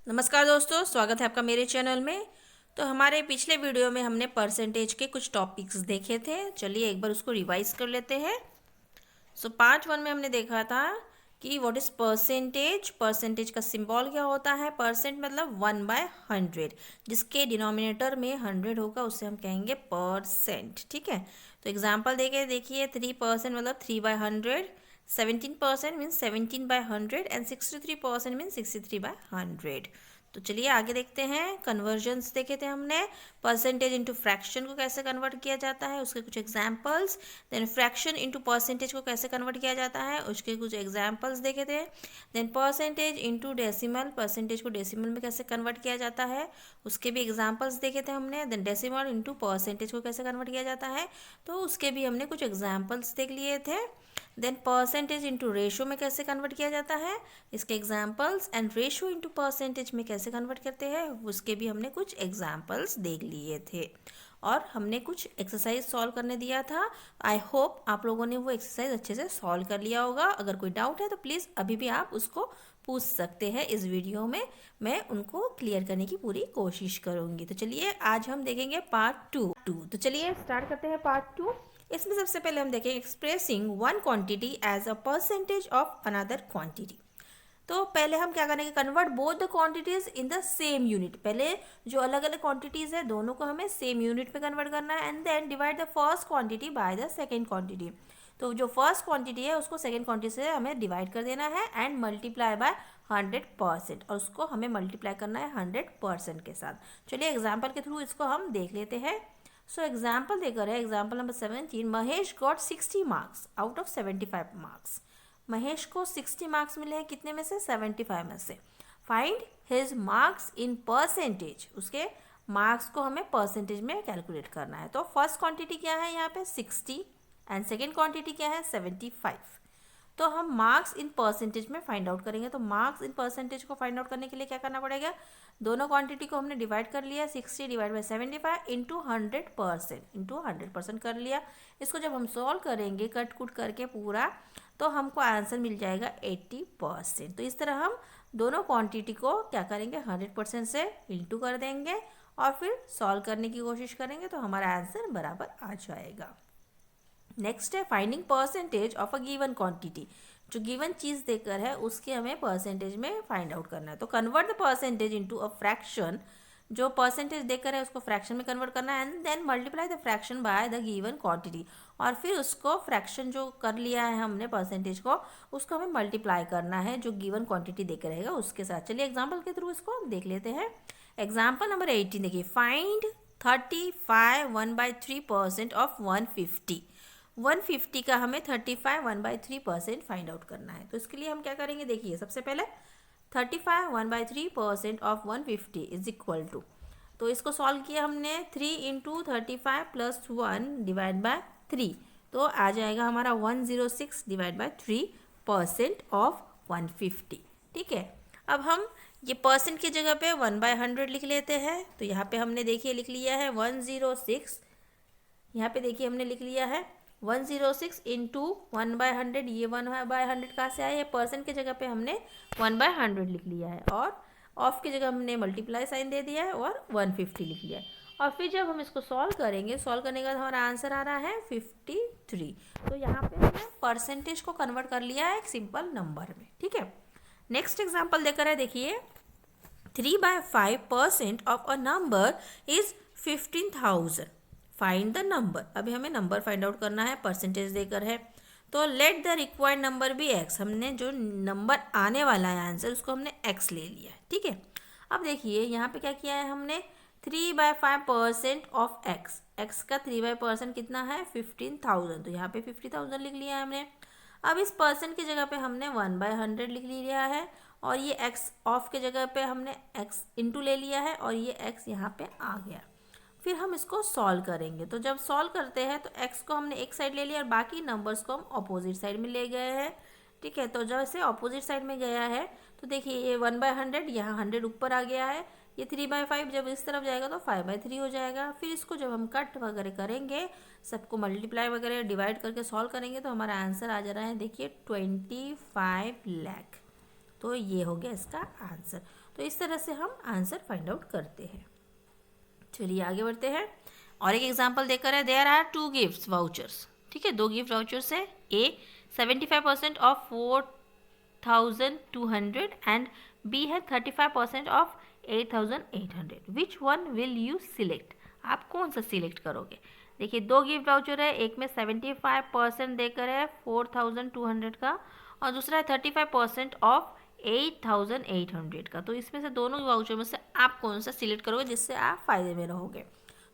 नमस्कार दोस्तों, स्वागत है आपका मेरे चैनल में। तो हमारे पिछले वीडियो में हमने परसेंटेज के कुछ टॉपिक्स देखे थे। चलिए एक बार उसको रिवाइज कर लेते हैं। पार्ट 1 में हमने देखा था कि व्हाट इज़ परसेंटेज। परसेंटेज का सिंबल क्या होता है। परसेंट मतलब 1/100, जिसके डिनोमिनेटर में 100 होगा उसे हम कहेंगे परसेंट। ठीक है, तो एग्जाम्पल देके देखिए। 3% मतलब 3/100, 17% मीन्स 17/100 एंड 63% मीन्स 63/100। तो चलिए आगे देखते हैं। कन्वर्जन्स देखे थे हमने। परसेंटेज इंटू फ्रैक्शन को कैसे कन्वर्ट किया जाता है, उसके कुछ examples. Then fraction into percentage को कैसे कन्वर्ट किया जाता है, उसके कुछ एग्जाम्पल्स देखे थे। Then percentage into decimal, percentage को डेसिमल में कैसे कन्वर्ट किया जाता है, उसके भी एग्जाम्पल्स देखे थे हमने। देन डेसिमल इंटू परसेंटेज को कैसे कन्वर्ट किया जाता है, तो उसके भी हमने कुछ एग्जाम्पल्स देख लिए थे। देन परसेंटेज इंटू रेशो में कैसे कन्वर्ट किया जाता है, इसके examples. And ratio into percentage में कैसे कन्वर्ट करते हैं, उसके भी हमने कुछ एग्जाम्पल्स देख लिए थे। और हमने कुछ एक्सरसाइज सॉल्व करने दिया था। आई होप आप लोगों ने वो एक्सरसाइज अच्छे से सॉल्व कर लिया होगा। अगर कोई डाउट है तो प्लीज़ अभी भी आप उसको पूछ सकते हैं इस वीडियो में। मैं उनको क्लियर करने की पूरी कोशिश करूँगी। तो चलिए आज हम देखेंगे पार्ट 2। तो चलिए स्टार्ट करते हैं पार्ट 2। इसमें सबसे पहले हम देखेंगे expressing one quantity as a percentage of another quantity. तो पहले हम क्या करेंगे, convert both the quantities in the same unit. पहले जो अलग अलग क्वांटिटीज है दोनों को हमें सेम यूनिट में कन्वर्ट करना है। And then divide the first quantity by the second quantity. तो जो फर्स्ट क्वांटिटी है उसको सेकेंड क्वांटिटी से हमें डिवाइड कर देना है एंड मल्टीप्लाई बाय 100%, और उसको हमें मल्टीप्लाई करना है 100% के साथ। चलिए एग्जाम्पल के थ्रू इसको हम देख लेते हैं। सो एग्जाम्पल देकर है, example number 17, Mahesh got 60 marks out of 75 marks. Mahesh को 60 मार्क्स मिले हैं, कितने में से, 75 में से। Find his marks in percentage, उसके मार्क्स को हमें परसेंटेज में कैलकुलेट करना है। तो फर्स्ट क्वांटिटी क्या है यहाँ पे 60 एंड सेकेंड क्वांटिटी क्या है 75। तो हम मार्क्स इन परसेंटेज में फाइंड आउट करेंगे। तो मार्क्स इन परसेंटेज को फाइंड आउट करने के लिए क्या करना पड़ेगा, दोनों क्वांटिटी को हमने डिवाइड कर लिया। 60 डिवाइड बाई 75 इंटू 100% कर लिया। इसको जब हम सॉल्व करेंगे कट कुट करके पूरा, तो हमको आंसर मिल जाएगा 80%। तो इस तरह हम दोनों क्वांटिटी को क्या करेंगे, 100% से इंटू कर देंगे और फिर सॉल्व करने की कोशिश करेंगे, तो हमारा आंसर बराबर आ जाएगा। नेक्स्ट है finding percentage of a given quantity. जो गिवन चीज़ देकर है उसके हमें परसेंटेज में फाइंड आउट करना है। तो convert the percentage into a fraction. जो परसेंटेज देकर है उसको फ्रैक्शन में कन्वर्ट करना है and then multiply the fraction by the given quantity. और फिर उसको फ्रैक्शन जो कर लिया है हमने परसेंटेज को, उसको हमें मल्टीप्लाई करना है जो गिवन क्वांटिटी देकर रहेगा उसके साथ। चलिए एग्जाम्पल के थ्रू इसको देख लेते हैं। एग्जाम्पल नंबर 18 देखिए। Find 35 1/3% of 150। 150 का हमें 35 1/3% फाइंड आउट करना है। तो इसके लिए हम क्या करेंगे, देखिए सबसे पहले 35 1/3% ऑफ 150 इज इक्वल टू, तो इसको सॉल्व किया हमने 3 इंटू 35 प्लस 1 डिवाइड बाय 3। तो आ जाएगा हमारा 106 डिवाइड बाय 3% ऑफ 150। ठीक है, अब हम ये परसेंट की जगह पे 1/100 लिख लेते हैं। तो यहाँ पे हमने देखिए लिख लिया है 106। यहाँ पे देखिए हमने लिख लिया है 106 इंटू 1/100। ये 1/100 कहाँ से आया, ये परसेंट की जगह पे हमने 1/100 लिख लिया है और ऑफ की जगह हमने मल्टीप्लाई साइन दे दिया है और 150 लिख लिया है। और फिर जब हम इसको सॉल्व करेंगे, सॉल्व करने के बाद हमारा आंसर आ रहा है 53। तो यहाँ पे हमने परसेंटेज को कन्वर्ट कर लिया है एक सिंपल नंबर में। ठीक है, नेक्स्ट एग्जाम्पल देकर है, देखिए 3/5% of a number is 15,000। Find the number. अभी हमें नंबर फाइंड आउट करना है, परसेंटेज देकर है। तो let the required number be x. हमने जो नंबर आने वाला है आंसर उसको हमने एक्स ले लिया है। ठीक है, अब देखिए यहाँ पे क्या किया है हमने, 3/5% ऑफ एक्स। एक्स का 3/5% कितना है 15,000। तो यहाँ पे 50,000 लिख लिया है हमने। अब इस परसेंट की जगह पे हमने 1/100 लिख लिया है और ये एक्स ऑफ के जगह पे हमने एक्स इंटू ले लिया है और ये एक्स यहाँ पे आ गया। फिर हम इसको सॉल्व करेंगे। तो जब सॉल्व करते हैं तो एक्स को हमने एक साइड ले लिया और बाकी नंबर्स को हम अपोजिट साइड में ले गए हैं। ठीक है, तो जब इसे अपोजिट साइड में गया है तो देखिए ये 1/100, यहाँ 100 ऊपर आ गया है। ये 3/5 जब इस तरफ जाएगा तो 5/3 हो जाएगा। फिर इसको जब हम कट वगैरह करेंगे, सबको मल्टीप्लाई वगैरह डिवाइड करके सॉल्व करेंगे, तो हमारा आंसर आ जा रहा है देखिए 25 लाख। तो ये हो गया इसका आंसर। तो इस तरह से हम आंसर फाइंड आउट करते हैं। चलिए आगे बढ़ते हैं और एक एग्जांपल देकर है। देयर आर 2 गिफ्ट वाउचर्स, ठीक है, 2 गिफ्ट वाउचर्स है। ए 75% ऑफ 4200 एंड बी है 35% of 8800। Which one will you select? आप कौन सा सिलेक्ट करोगे? देखिए 2 गिफ्ट वाउचर है, एक में 75% देकर है 4200 का और दूसरा है 35% ऑफ 8800 का। तो इसमें से दोनों वाउचर में से आप कौन सा सिलेक्ट करोगे जिससे आप फायदे में रहोगे?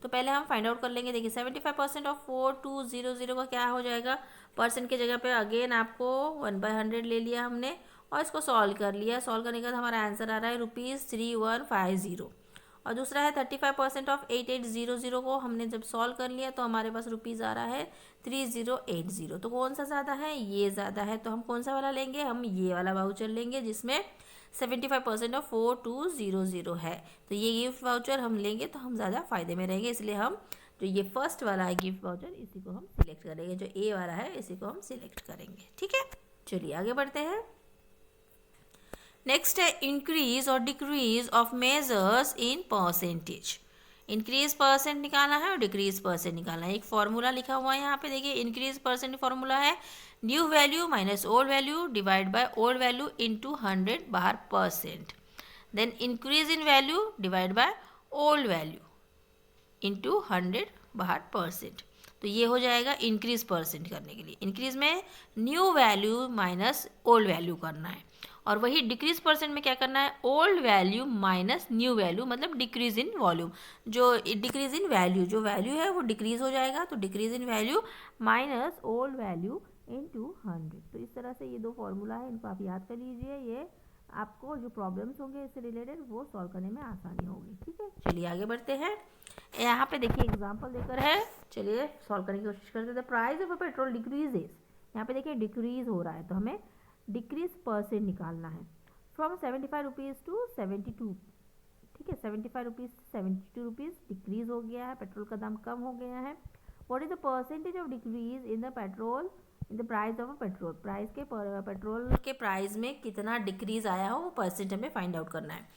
तो पहले हम फाइंड आउट कर लेंगे। देखिए 75% ऑफ 4200 का क्या हो जाएगा? परसेंट की जगह पे अगेन आपको 1/100 ले लिया हमने और इसको सॉल्व कर लिया। सॉल्व करने के बाद हमारा आंसर आ रहा है ₹3150। और दूसरा है 35% ऑफ 8800 को हमने जब सॉल्व कर लिया तो हमारे पास रुपीज़ आ रहा है 3080। तो कौन सा ज़्यादा है? ये ज़्यादा है। तो हम कौन सा वाला लेंगे? हम ये वाला वाउचर लेंगे जिसमें 75% ऑफ 4200 है। तो ये गिफ्ट वाउचर हम लेंगे तो हम ज़्यादा फ़ायदे में रहेंगे, इसलिए हम जो ये फर्स्ट वाला है गिफ्ट वाउचर इसी को हम सिलेक्ट करेंगे। जो ए वाला है इसी को हम सिलेक्ट करेंगे, ठीक है। चलिए आगे बढ़ते हैं। नेक्स्ट है इंक्रीज और decrease of measures in percentage. Increase percent निकालना है और डिक्रीज परसेंट निकालना है। एक फॉर्मूला लिखा हुआ है यहाँ पे, देखिए इंक्रीज परसेंट फॉर्मूला है new value minus old value divide by old value into 100 बाहर percent. Then increase in value divide by old value into 100 बाहर परसेंट। तो ये हो जाएगा इंक्रीज परसेंट करने के लिए। इंक्रीज में new value minus old value करना है और वही डिक्रीज परसेंट में क्या करना है? Old value minus new value, मतलब डिक्रीज इन वॉल्यूम। जो डिक्रीज इन वैल्यू, जो वैल्यू है वो डिक्रीज हो जाएगा, तो decrease in value minus old value into 100। तो इस तरह से ये 2 फॉर्मूला है, इनको आप याद कर लीजिए। ये आपको जो प्रॉब्लम्स होंगे इससे रिलेटेड वो सॉल्व करने में आसानी होगी, ठीक है। चलिए आगे बढ़ते हैं। यहाँ पे देखिए एग्जांपल देकर है, चलिए सॉल्व करने की कोशिश करते हैं। The price of a petrol decreases, यहाँ पे देखिए डिक्रीज हो रहा है तो हमें डिक्रीज परसेंट निकालना है। फ्रॉम 75 रुपीज़ टू 72, ठीक है, 75 रुपीज़ से 72 रुपीज़ डिक्रीज हो गया है, पेट्रोल का दाम कम हो गया है। What is the percentage of decrease in the petrol in the price of a petrol? Price के पेट्रोल के प्राइस में कितना डिक्रीज आया हो वो परसेंट हमें फाइंड आउट करना है।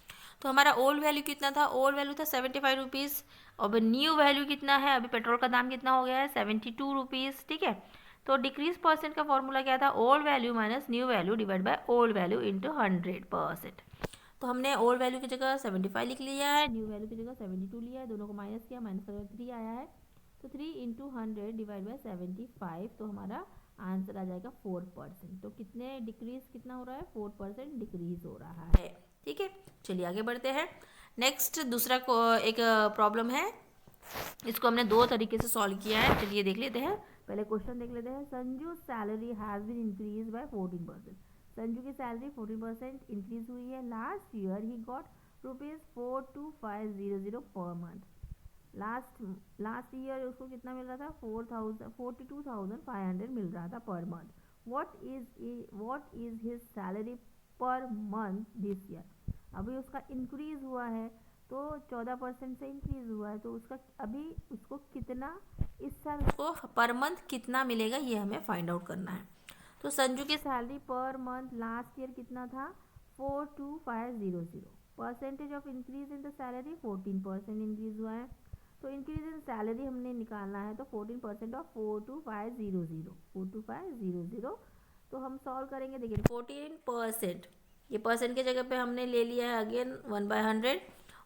तो हमारा ओल्ड वैल्यू कितना था? ओल्ड वैल्यू था 75 रुपीज़। अब न्यू वैल्यू कितना है? अभी पेट्रोल का दाम कितना हो गया है? 72 रुपीज़, ठीक है। तो डिक्रीज परसेंट का फॉर्मूला क्या था? Old value minus new value divide by old value into 100%। तो हमने ओल्ड वैल्यू की जगह 75 लिख लिया है, न्यू वैल्यू की जगह 72 लिया है, दोनों को माइनस किया, माइनस का 3 आया है। तो 3 इंटू 100 डिवाइड बाई 75, तो हमारा आंसर आ जाएगा 4%। तो कितने डिक्रीज कितना हो रहा है? 4% डिक्रीज हो रहा है, ठीक है। चलिए आगे बढ़ते हैं। नेक्स्ट दूसरा एक प्रॉब्लम है, इसको हमने 2 तरीके से सॉल्व किया है। चलिए देख लेते हैं। पहले क्वेश्चन देख लेते हैं। Sanju salary has been increase by 14%। Sanju की सैलरी 14% इंक्रीज हुई है। Last year he got ₹42500 per month. Last year उसको कितना मिल रहा था? 42,500 मिल रहा था per month. What is his salary per month this year? अभी उसका इंक्रीज हुआ है तो 14% से इंक्रीज हुआ है, तो उसका अभी उसको कितना इस साल उसको पर मंथ कितना मिलेगा ये हमें फाइंड आउट करना है। तो संजू की salary per month last year कितना था? 42500। Percentage of increase in the salary 14% increase हुआ है। तो इंक्रीज इन सैलरी हमने निकालना है, तो 14% ऑफ 42500 तो हम सॉल्व करेंगे। देखिए 14%, ये परसेंट के जगह पे हमने ले लिया है अगेन 1/100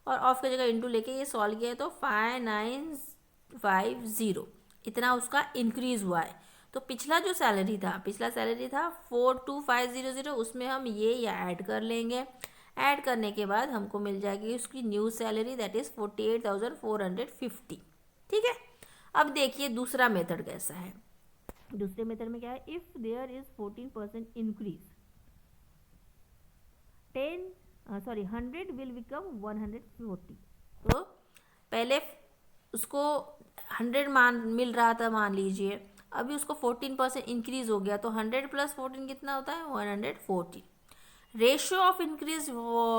और ऑफ की जगह इंटू लेके ये सॉल्व किया है, तो 5950 इतना उसका इंक्रीज हुआ है। तो पिछला सैलरी था 42500, उसमें हम ये ऐड कर लेंगे। ऐड करने के बाद हमको मिल जाएगी उसकी न्यू सैलरी, दैट इज़ 48,450, ठीक है। अब देखिए दूसरा मेथड कैसा है। दूसरे मेथड में क्या है? If there is 14% increase, 100 will become 140। तो पहले उसको 100 मिल रहा था मान लीजिए, अभी उसको 14% इंक्रीज हो गया, तो 100 + 14 कितना होता है? 140। Ratio of increase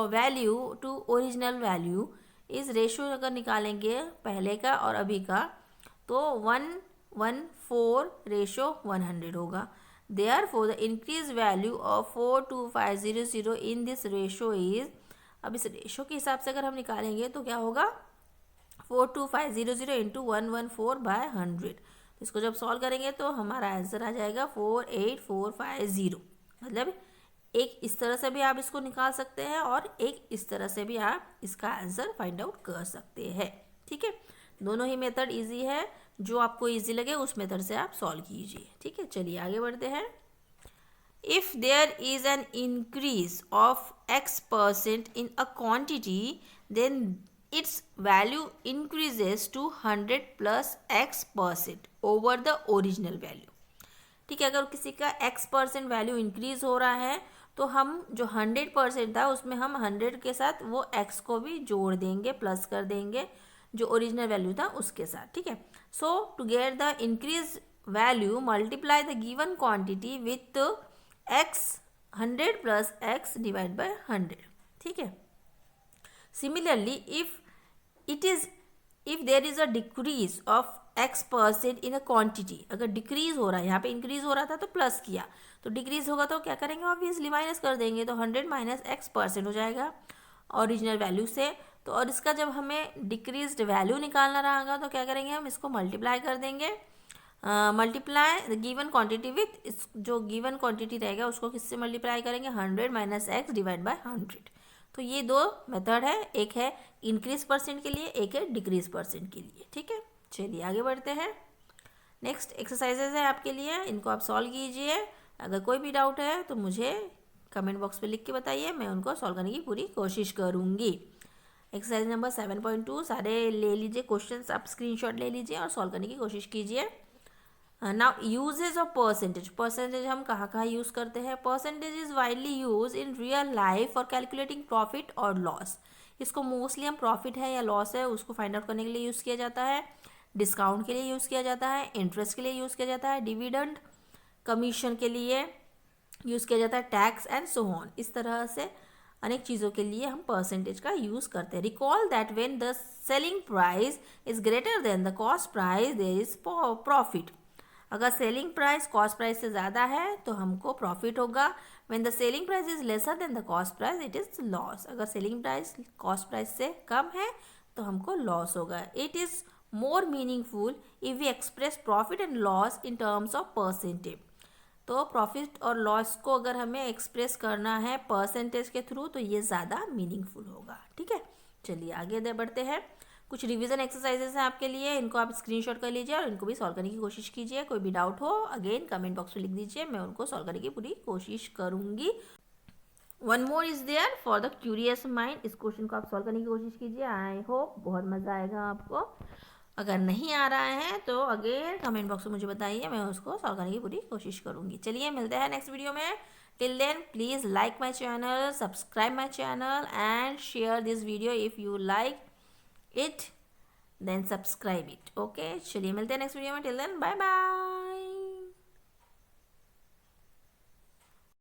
value to original value इस रेशियो अगर निकालेंगे पहले का और अभी का, तो 1:100 होगा। Therefore, the increased value of 42500 in this ratio is अब इस रेशो के हिसाब से अगर हम निकालेंगे तो क्या होगा, 42500 इंटू 114/100। तो इसको जब सॉल्व करेंगे तो हमारा आंसर आ जाएगा 48450। मतलब एक इस तरह से भी आप इसको निकाल सकते हैं और एक इस तरह से भी आप इसका आंसर फाइंड आउट कर सकते हैं। ठीक है, दोनों ही मेथड इजी है, जो आपको इजी लगे उस मेथड से आप सॉल्व कीजिए। ठीक है, चलिए आगे बढ़ते हैं। If there is an increase of X% in a quantity, then its value increases to 100 plus X% over the original value। ठीक है, अगर किसी का X% वैल्यू इंक्रीज हो रहा है तो हम जो 100% था उसमें हम 100 के साथ वो X को भी जोड़ देंगे, प्लस कर देंगे जो ओरिजिनल वैल्यू था उसके साथ। ठीक है, so to get the increase value multiply the given quantity with X 100 plus X divide by 100। ठीक है, similarly if there is a decrease of X% in a quantity, अगर डिक्रीज हो रहा है, यहाँ पे इंक्रीज हो रहा था तो प्लस किया, तो डिक्रीज होगा तो क्या करेंगे, ऑब्वियसली माइनस कर देंगे, तो 100 माइनस X% हो जाएगा ओरिजिनल वैल्यू से। तो और इसका जब हमें डिक्रीज्ड वैल्यू निकालना रहेगा तो क्या करेंगे, हम इसको मल्टीप्लाई कर देंगे, multiply the given quantity with, इस जो गिवन क्वांटिटी रहेगा उसको किससे मल्टीप्लाई करेंगे, 100 माइनस X डिवाइड बाय 100। तो ये दो मेथड है, एक है इंक्रीज परसेंट के लिए, एक है डिक्रीज परसेंट के लिए। ठीक है, चलिए आगे बढ़ते हैं। नेक्स्ट एक्सरसाइजेज है आपके लिए, इनको आप सॉल्व कीजिए। अगर कोई भी डाउट है तो मुझे कमेंट बॉक्स में लिख के बताइए, मैं उनको सॉल्व करने की पूरी कोशिश करूँगी। एक्सरसाइज नंबर 7.2 सारे ले लीजिए, क्वेश्चंस आप स्क्रीनशॉट ले लीजिए और सॉल्व करने की कोशिश कीजिए। Now usage of percentage, percentage हम कहाँ कहाँ यूज़ करते हैं। Percentage is widely use in real life for calculating profit और लॉस। इसको मोस्टली हम प्रॉफिट है या लॉस है उसको फाइंड आउट करने के लिए यूज़ किया जाता है, डिस्काउंट के लिए यूज़ किया जाता है, इंटरेस्ट के लिए यूज़ किया जाता है, डिविडेंड कमीशन के लिए यूज़ किया जाता है, टैक्स एंड सो ऑन। इस तरह से अनेक चीज़ों के लिए हम परसेंटेज का यूज़ करते हैं। Recall that when the selling price is greater than the cost price there is profit. अगर सेलिंग प्राइस कॉस्ट प्राइस से ज़्यादा है तो हमको प्रॉफिट होगा। When the selling price is lesser than the cost price it is loss. अगर selling price cost price से कम है तो हमको लॉस होगा। It is more meaningful if we express profit and loss in terms of percentage. तो profit और loss को अगर हमें एक्सप्रेस करना है परसेंटेज के थ्रू तो ये ज़्यादा मीनिंगफुल होगा। ठीक है, चलिए आगे बढ़ते हैं। कुछ रिवीजन एक्सरसाइजेस हैं आपके लिए, इनको आप स्क्रीनशॉट कर लीजिए और इनको भी सॉल्व करने की कोशिश कीजिए। कोई भी डाउट हो अगेन कमेंट बॉक्स में लिख दीजिए, मैं उनको सॉल्व करने की पूरी कोशिश करूँगी। One more is there for the curious mind, इस क्वेश्चन को आप सॉल्व करने की कोशिश कीजिए। आई होप बहुत मज़ा आएगा आपको। अगर नहीं आ रहा है तो अगेन कमेंट बॉक्स में मुझे बताइए, मैं उसको सॉल्व करने की पूरी कोशिश करूँगी। चलिए मिलते हैं नेक्स्ट वीडियो में। Till then please like my channel, subscribe my channel and share this video if you like it, then subscribe it. Okay, चलिए मिलते हैं नेक्स्ट वीडियो में। Till then bye bye.